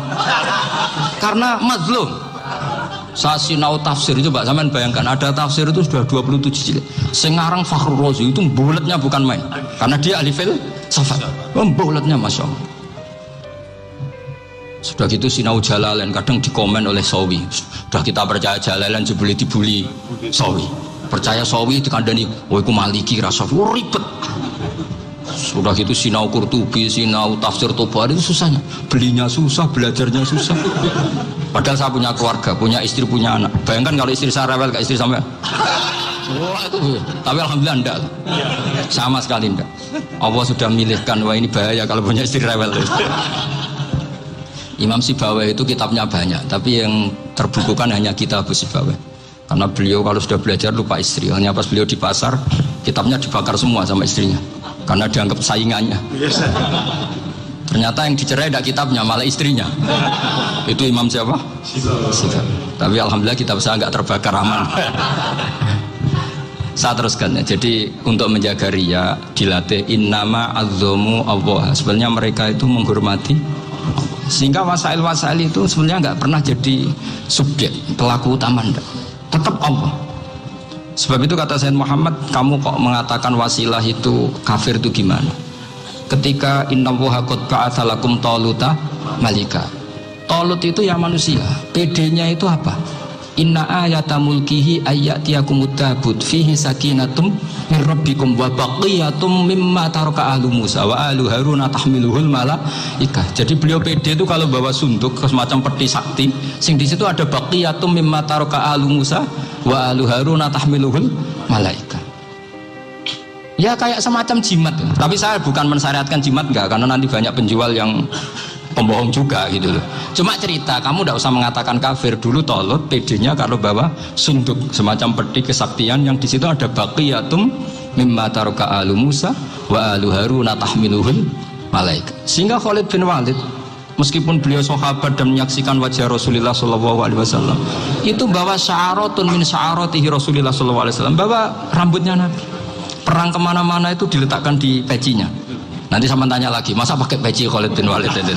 S1: Karena mazlum. Saya sinau tafsir itu Mbak, sampean bayangkan ada tafsir itu sudah 27 jilid. Sengarang Fakhrul Razi itu bulatnya bukan main. Karena dia ahli filsafat. Bulatnya Masya Allah. Sudah gitu sinau Jalalain kadang dikomen oleh Sawi. Sudah kita percaya Jalalain jebule dibuli Sawi. Percaya Sawi dikandani, "Oh iku Maliki rasa ribet." Sudah gitu sinau Qurtubi, sinau tafsir Tabari itu susahnya. Belinya susah, belajarnya susah. Padahal saya punya keluarga, punya istri, punya anak. Bayangkan kalau istri saya rewel kayak istri sampai. Wah itu. Tapi alhamdulillah enggak. Sama sekali enggak. Allah sudah milihkan, wah ini bahaya kalau punya istri rewel. Imam Sibawai itu kitabnya banyak, tapi yang terbukukan hanya Kitab Sibawai. Karena beliau kalau sudah belajar lupa istri. Hanya pas beliau di pasar, kitabnya dibakar semua sama istrinya. Karena dianggap saingannya. Ternyata yang dicerai tidak kitabnya, malah istrinya. Itu Imam siapa? Sibawai. Tapi alhamdulillah kitab saya nggak terbakar, aman. Saya teruskan ya. Jadi untuk menjaga riya dilatih innama azzamu Allah. Sebenarnya mereka itu menghormati Allah. Sehingga wasail itu sebenarnya nggak pernah jadi subjek pelaku utama, enggak. Tetap Allah. Sebab itu kata Sayyid Muhammad, kamu kok mengatakan wasilah itu kafir itu gimana? Ketika innallaha qad ba'atsa lakum taluta malika. Talut itu ya manusia. PD-nya itu apa? Inna ayata mulkihi ayyatiyakumut tabut fihi sakinatum min rabbikum wa baqiyatum mimma taraka ahlu Musa wa ahlu Haruna tahmiluhul malaikah. Jadi beliau PD itu kalau bawa sunduk semacam peti sakti, sing di situ ada baqiyatum mimma taraka ahlu Musa wa ahlu Haruna tahmiluhul malaikah. Ya kayak semacam jimat. Tapi saya bukan mensyariatkan jimat enggak, karena nanti banyak penjual yang pembohong juga gitu loh. Cuma cerita, kamu tidak usah mengatakan kafir. Dulu Tolut PD-nya kalau bawa sunduk semacam peti kesaktian yang di situ ada baqiyatum mimma taraka alu Musa wa alu Harun tahmiluhul malaika. Sehingga Khalid bin Walid meskipun beliau sahabat dan menyaksikan wajah Rasulullah SAW, itu bawa sya'aratun min sya'aratihi Rasulullah SAW, bawa rambutnya Nabi. Perang kemana-mana itu diletakkan di pecinya. Nanti sama tanya lagi, masa pakai peci Khalid bin Walid itu?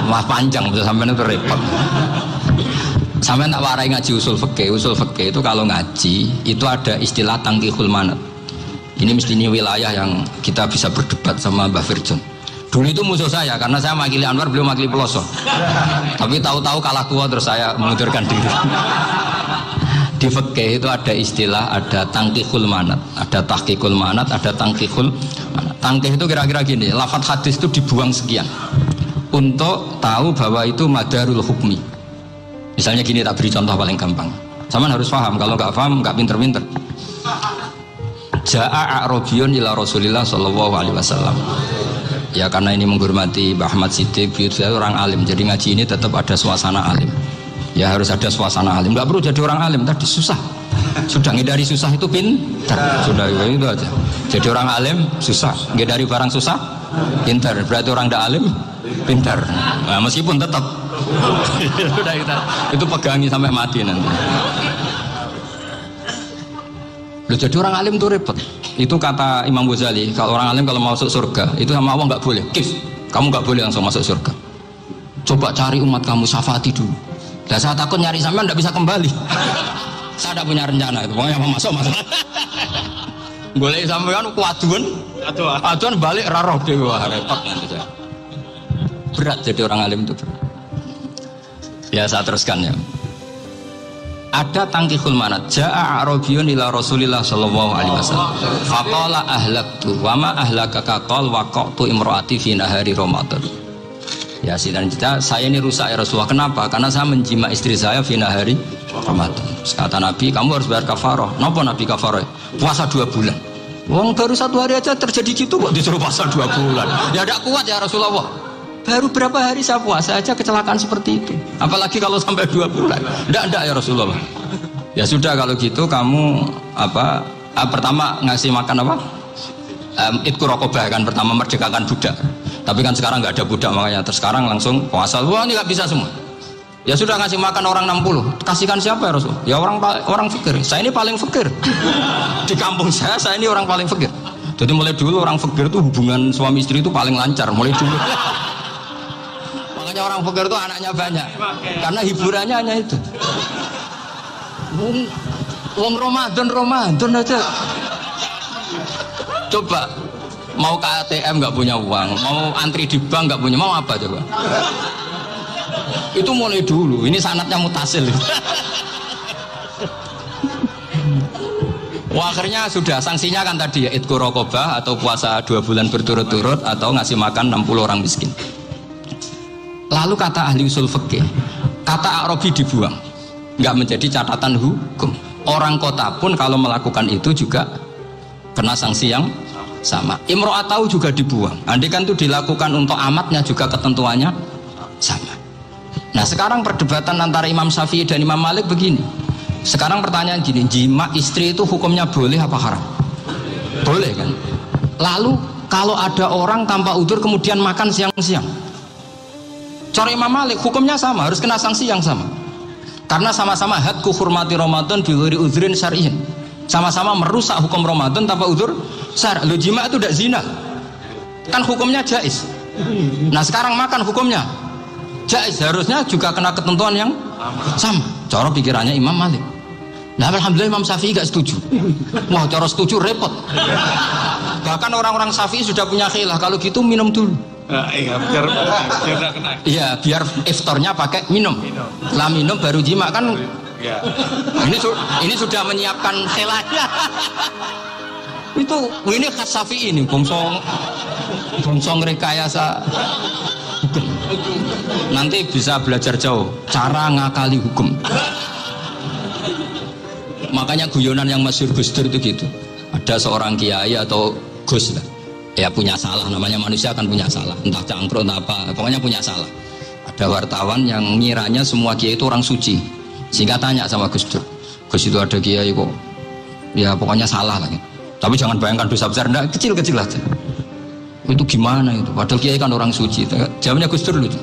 S1: Wah panjang, bisa sampai itu repot. Sampai tak warai ngaji usul fikih. Usul fikih itu kalau ngaji itu ada istilah tangkihul manat. Ini mesti ini wilayah yang kita bisa berdebat sama Mbah Firjon. Dulu itu musuh saya karena saya makili Anwar, beliau makili Peloso. Tapi tahu-tahu kalah tua terus saya mengundurkan diri. Di fikih itu ada istilah, ada tangkihul manat, ada tahqiqul manat, ada tangkihul manat. Tangkih itu kira-kira gini, lafadz hadis itu dibuang sekian untuk tahu bahwa itu madarul hukmi. Misalnya gini, tak beri contoh paling gampang. Sama harus paham, kalau nggak paham nggak pinter-pinter. Ja'a a'rabiyun ila Rasulillah sallallahu alaihi wasallam. Ya karena ini menghormati Mbah Ahmad Siddiq, saya orang alim, jadi ngaji ini tetap ada suasana alim. Ya harus ada suasana alim, nggak perlu jadi orang alim, tadi susah. Sudah ngedari susah itu pintar, sudah itu aja. Jadi orang alim susah, ngedari barang susah pintar, berarti orang tidak alim pintar. Nah, meskipun tetap sudah itu pegangi sampai mati nanti. Loh, jadi orang alim itu repot. Itu kata Imam Ghazali, kalau orang alim kalau mau masuk surga itu sama Allah nggak boleh. Kif, kamu nggak boleh langsung masuk surga. Coba cari umat kamu, syafaati dulu. Dan saya takut nyari sampean tidak bisa kembali. Saya tidak punya rencana itu, pokoknya mau masuk. Boleh sampean kuaduan balik raroh dewa repot nanti saya. Berat jadi orang alim itu berat. Ya saya teruskan ya. Ada tangkihul manat. Ja'a a'rabiyun ila Rasulillah sallallahu alaihi wasallam. Faqala ahlaktu wa ma ahlakaka qal waqa'tu imraati fi nahari Ramadan. Ya dan saya ini rusak ya Rasulullah. Kenapa? Karena saya menjima istri saya fi nahari Ramadan. Kata Nabi, kamu harus bayar kafarah. Napa Nabi kafarah? Puasa 2 bulan. Wong baru 1 hari aja terjadi gitu kok disuruh puasa 2 bulan. Ya tidak kuat ya Rasulullah. Baru berapa hari saya puasa aja kecelakaan seperti itu. Apalagi kalau sampai 2 bulan. Tidak ya Rasulullah. Ya sudah kalau gitu kamu pertama ngasih makan apa? Itku rokobah kan, pertama merdekakan budak. Tapi kan sekarang nggak ada budak, makanya terus sekarang langsung puasa. Wah ini nggak bisa semua. Ya sudah ngasih makan orang 60. Kasihkan siapa ya Rasul? Ya orang fakir. Saya ini paling fakir. Di kampung saya ini orang paling fakir. Jadi mulai dulu orang fakir itu hubungan suami istri itu paling lancar mulai dulu. Makanya orang fakir itu anaknya banyak. Karena hiburannya hanya itu. Wong Ramadan aja. Coba mau ke ATM nggak punya uang, mau antri di bank nggak punya, mau apa coba? Itu mulai dulu. Ini sanatnya mutasil. Wah, akhirnya sudah sanksinya kan tadi ya, itqu raqabah atau puasa 2 bulan berturut-turut atau ngasih makan 60 orang miskin. Lalu kata ahli usul fikih, kata Arabi dibuang, nggak menjadi catatan hukum. Orang kota pun kalau melakukan itu juga kena sanksi yang sama. Imro'atau juga dibuang. Andai kan itu dilakukan untuk amatnya juga ketentuannya sama. Nah sekarang perdebatan antara Imam Syafi'i dan Imam Malik begini. Sekarang pertanyaan gini, jima istri itu hukumnya boleh apa haram? Boleh kan? Lalu kalau ada orang tanpa udzur kemudian makan siang-siang, cara Imam Malik hukumnya sama, harus kena sanksi yang sama. Karena sama-sama hadku hurmati Ramadan bi ghairi udzrin syar'iyyin. Sama-sama merusak hukum Ramadan tanpa udzur syar'. Lo jima itu tidak zina. Kan hukumnya jaiz. Nah sekarang makan hukumnya jaiz, harusnya juga kena ketentuan yang sama. Cara pikirannya Imam Malik. Nah alhamdulillah Imam Syafi'i gak setuju. Wah cara setuju repot. Bahkan orang-orang Syafi'i sudah punya khilaf, kalau gitu minum dulu.
S2: Iya biar kena.
S1: Iya biar iftarnya pakai minum. Setelah minum baru jima kan.
S2: Ya.
S1: Ini sudah menyiapkan khilafnya. Ini khas Syafi'i ini, bongsong rekayasa hukum. Nanti bisa belajar jauh cara ngakali hukum. Makanya guyonan yang masyhur Gus Dur itu gitu. Ada seorang kiai atau Gus lah, ya punya salah, namanya manusia kan punya salah, entah cangkruk entah apa, pokoknya punya salah. Ada wartawan yang ngiranya semua kiai itu orang suci, sehingga tanya sama Gus Dur, Gus itu ada kiai kok ya pokoknya salah lah gitu. Tapi jangan bayangkan dosa besar, enggak, kecil-kecil aja. Itu gimana itu, padahal kiai kan orang suci. Jawabnya Gus Dur lucu,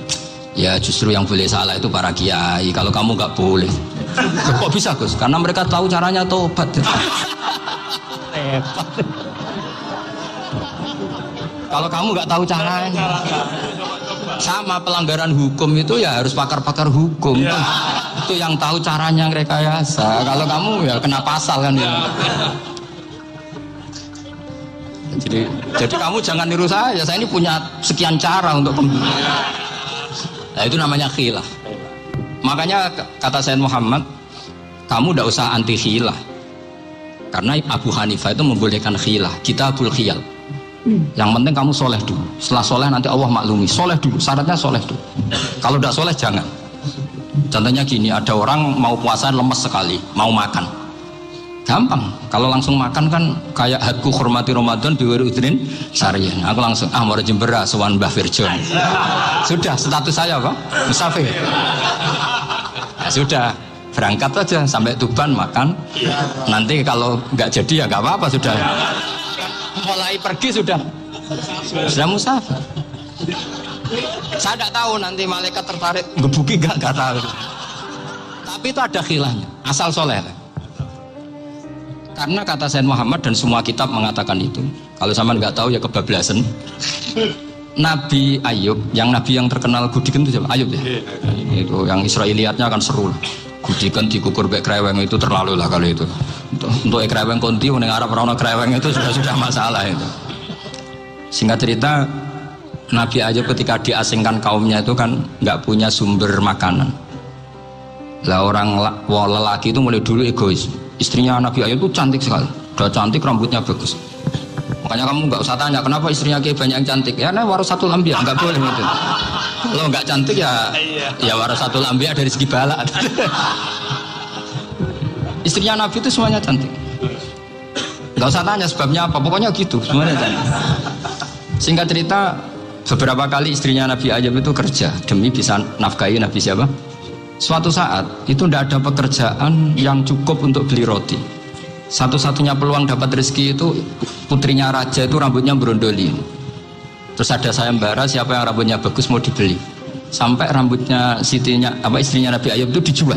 S1: ya justru yang boleh salah itu para kiai, kalau kamu nggak boleh. Kok bisa Gus? Karena mereka tahu caranya tobat. Kalau kamu nggak tahu caranya, sama pelanggaran hukum itu ya harus pakar-pakar hukum. Itu yang tahu caranya rekayasa. Kalau kamu ya kena pasal kan ya. Jadi kamu jangan niru saya ini punya sekian cara untuk nah, itu namanya khilah. Makanya kata Sayyid Muhammad, kamu tidak usah anti khilah, karena Abu Hanifah itu membolehkan khilah, kitabul khiyal. Yang penting kamu soleh dulu, setelah soleh nanti Allah maklumi. Soleh dulu, syaratnya soleh dulu. Kalau tidak soleh jangan. Contohnya gini, ada orang mau puasa lemes sekali, mau makan, gampang. Kalau langsung makan kan kayak hadku hormati Ramadan biwiri udrin syariah. Aku langsung mau jembera sowan Mbah Firjon. Sudah status saya apa? Musafir. Ya sudah, berangkat aja sampai Tuban makan. Nanti kalau nggak jadi ya nggak apa-apa sudah. Mulai pergi sudah musafir. Saya tidak tahu nanti malaikat tertarik ngebuki nggak tahu. Tapi itu ada khilahnya, asal soleh. Karena kata Sayyid Muhammad dan semua kitab mengatakan itu. Kalau sama nggak tahu ya kebablasan. Nabi Ayub, nabi yang terkenal Gudiken itu siapa? Ayub ya. Itu yang Israiliyatnya akan seru. Gudiken dikukur bek kreweng itu terlalu lah kalau itu. Untuk kreweng konti meneng Arab orang kreweng itu sudah masalah itu. Singkat cerita, Nabi Ayub ketika diasingkan kaumnya itu kan nggak punya sumber makanan. Lah orang lelaki itu mulai dulu egois. Istrinya Nabi Ayub itu cantik sekali, udah cantik, rambutnya bagus. Makanya kamu nggak usah tanya kenapa istrinya kayak banyak yang cantik. Ya nah warasatul anbiya, nggak boleh gitu. Kalau nggak cantik ya warasatul anbiya dari segi balak. Istrinya Nabi itu semuanya cantik. Nggak usah tanya sebabnya apa, pokoknya gitu semuanya cantik. Singkat cerita, beberapa kali istrinya Nabi Ayub itu kerja demi bisa nafkahi Nabi siapa? Suatu saat itu tidak ada pekerjaan yang cukup untuk beli roti. Satu-satunya peluang dapat rezeki itu putrinya raja itu rambutnya berondoli. Terus ada sayembara siapa yang rambutnya bagus mau dibeli. Sampai rambutnya istrinya Nabi Ayub itu dijual.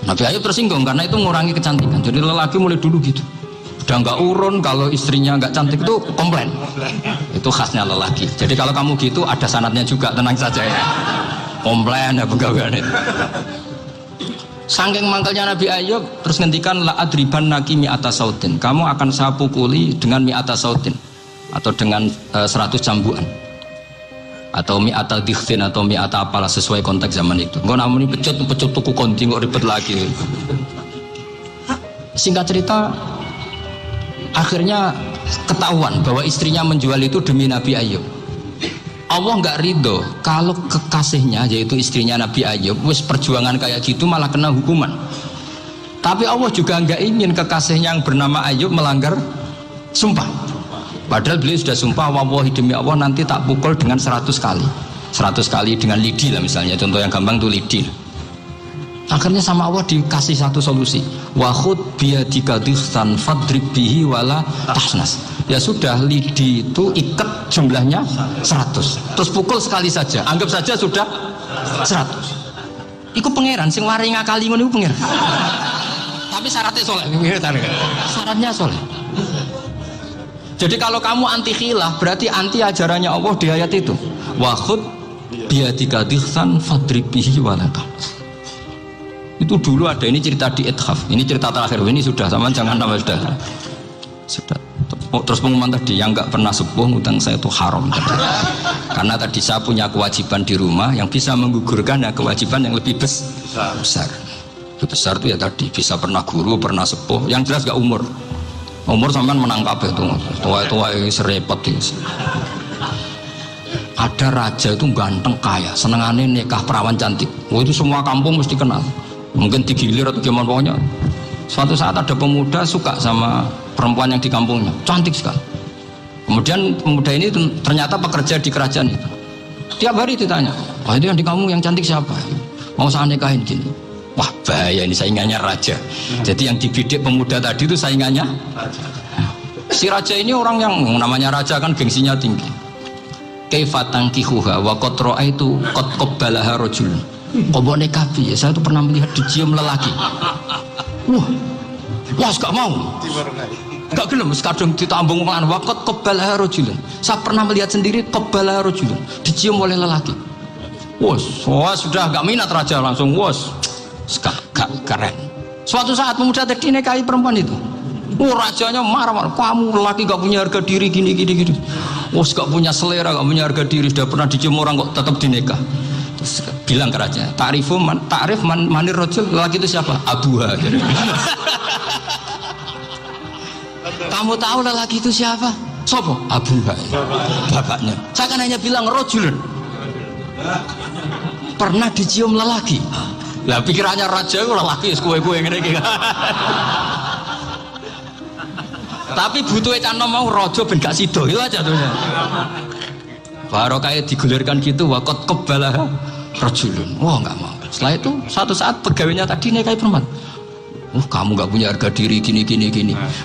S1: Nabi Ayub tersinggung karena itu mengurangi kecantikan. Jadi lelaki mulai dulu gitu. Udah nggak urun kalau istrinya nggak cantik itu komplain. Itu khasnya lelaki. Jadi kalau kamu gitu ada sanadnya juga, tenang saja ya. Komplain ya pegawaian itu. Saking mangkalnya Nabi Ayub terus ngendikan la adriban naki mi'ata sautin. Kamu akan saya pukuli dengan mi'ata sautin atau dengan 100 cambukan. Atau mi'ata dikhtin atau mi'ata apalah sesuai konteks zaman itu. Enggak namun ini pecut tuku konti kok ribet lagi. Singkat cerita akhirnya ketahuan bahwa istrinya menjual itu demi Nabi Ayub. Allah nggak ridho kalau kekasihnya yaitu istrinya Nabi Ayub wis perjuangan kayak gitu malah kena hukuman. Tapi Allah juga nggak ingin kekasihnya yang bernama Ayub melanggar sumpah. Padahal beliau sudah sumpah, wallahi demi Allah nanti tak pukul dengan 100 kali. 100 kali dengan lidi lah misalnya, contoh yang gampang tuh lidi. Akhirnya sama Allah dikasih satu solusi. Wa khud biyadika dikhtan fadrib bihi wala tahnas. Ya sudah, lidi itu ikat jumlahnya 100. Terus pukul sekali saja. Anggap saja sudah 100. Iku pangeran sing wari ngakali ngono iku pangeran. Tapi syaratnya soleh. Syaratnya soleh. Jadi kalau kamu anti khilaf berarti anti ajarannya Allah di ayat itu. Wa khud biyadika dikhtan fadrib bihi wala tahnas. Itu dulu ada, ini cerita di Ithaf, ini cerita terakhir, ini sudah sama jangan tambah sudah. Terus pengumuman tadi yang nggak pernah sepuh utang saya itu haram tadi. Karena tadi saya punya kewajiban di rumah yang bisa menggugurkan ya kewajiban yang lebih besar. Itu besar itu ya tadi bisa pernah guru, pernah sepuh, yang jelas nggak umur sampean menang kabeh itu tua serepot itu. Ada raja itu ganteng kaya, senengannya nikah perawan cantik. Itu semua kampung mesti kenal. Mungkin digilir atau gimana pokoknya. Suatu saat ada pemuda suka sama perempuan yang di kampungnya, cantik sekali. Kemudian pemuda ini ternyata pekerja di kerajaan itu. Tiap hari ditanya, wah itu yang di kamu yang cantik siapa? Mau saya nikahin gini. Wah bahaya ini saingannya raja. Jadi yang dibidik pemuda tadi itu saingannya raja. Si raja ini orang yang namanya raja kan gengsinya tinggi. Kaifatan kihuha wa qad ra'aitu qad qabbalaha rajul. Kobone kapi, saya itu pernah melihat dicium lelaki. Wah, gak mau. Gak gelem, kadang ditambung dengan wa qad qabbalaha rajul. Saya pernah melihat sendiri qabbalaha rajul, dicium oleh lelaki. Wah, sudah gak minat raja langsung gak keren. Suatu saat pemuda tadi nikahi perempuan itu. Rajanya marah-marah, kamu lelaki gak punya harga diri gini. Gak punya selera, gak punya harga diri, sudah pernah dicium orang kok tetap dinikah. Terus bilang ke raja, ta'rif manir rajul, lelaki itu siapa? Abuha. Kamu tahu lelaki itu siapa? Sopo? Abuha. Bapaknya. Saya kan hanya bilang rajulun. Pernah dicium lelaki. Lah pikirannya raja itu lelaki kue-kue ngene. Tapi butuh canom mau rojo ben gak sido itu aja tuhnya. Baru kayak digulirkan gitu wakot kebalah rajulun. Wah nggak mau. Setelah itu satu saat pegawainya tadi nikahi perempuan. Kamu nggak punya harga diri gini.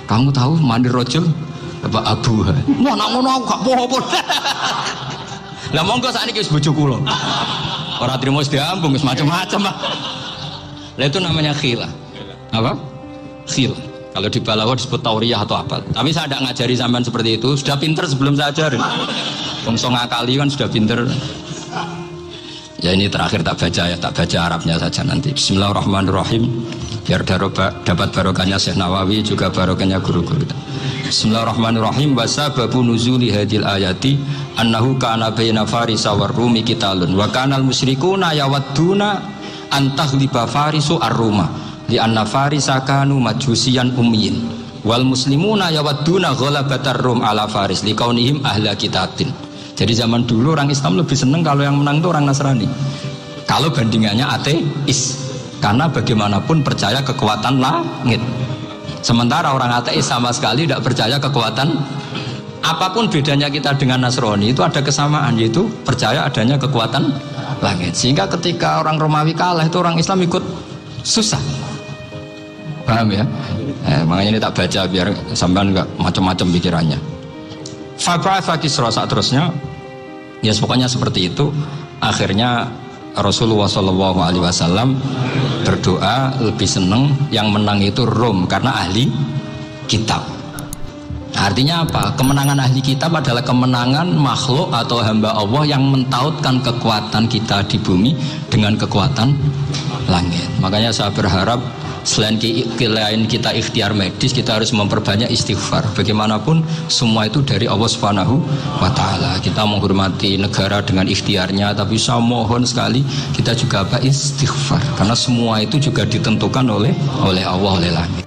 S1: Kamu tahu mandir rajul apa abuha? Wah nak ngono aku gak apa-apa. Lah monggo sakniki wis bojo kula. Ora trimo wis diambung wis macam-macam. Lah itu namanya khila. Apa? Khil. Kalau di Balawa disebut tauriyah atau apa. Tapi saya tidak ngajari sampean seperti itu. Sudah pinter sebelum saya ajarin. Bongso ngakali kan sudah pinter. Ya ini terakhir tak baca Arabnya saja nanti. Bismillahirrahmanirrahim. Biar dapat barokahnya Syekh Nawawi juga barokahnya guru-guru. Bismillahirrahmanirrahim. Wasababu nuzuli hadil ayati annahu kana baina farisa war rumi qitalun wa kanal musyrikuna yawadduna antaghliba farisu ar-ruma. Di anna farisa kanu majusiyan ummiyin wal muslimuna yawadduna ghalabatar rum ala faris liqaunihim ahla kitabin. Jadi zaman dulu orang Islam lebih senang kalau yang menang itu orang Nasrani. Kalau bandingannya ateis, karena bagaimanapun percaya kekuatan langit. Sementara orang ateis sama sekali tidak percaya kekuatan. Apapun bedanya kita dengan Nasrani itu ada kesamaan, yaitu percaya adanya kekuatan langit. Sehingga ketika orang Romawi kalah itu orang Islam ikut susah. Paham ya? Makanya ini tak baca biar sampean enggak macam-macam pikirannya. Fab'atha Kisra saat terusnya, ya pokoknya seperti itu. Akhirnya Rasulullah SAW berdoa lebih senang yang menang itu Rom karena ahli kitab. Artinya apa? Kemenangan ahli kitab adalah kemenangan makhluk atau hamba Allah yang mentautkan kekuatan kita di bumi dengan kekuatan langit. Makanya saya berharap selain kita ikhtiar medis, kita harus memperbanyak istighfar. Bagaimanapun semua itu dari Allah Subhanahu wa Ta'ala. Kita menghormati negara dengan ikhtiarnya, tapi saya mohon sekali kita juga istighfar, karena semua itu juga ditentukan oleh Allah, oleh langit.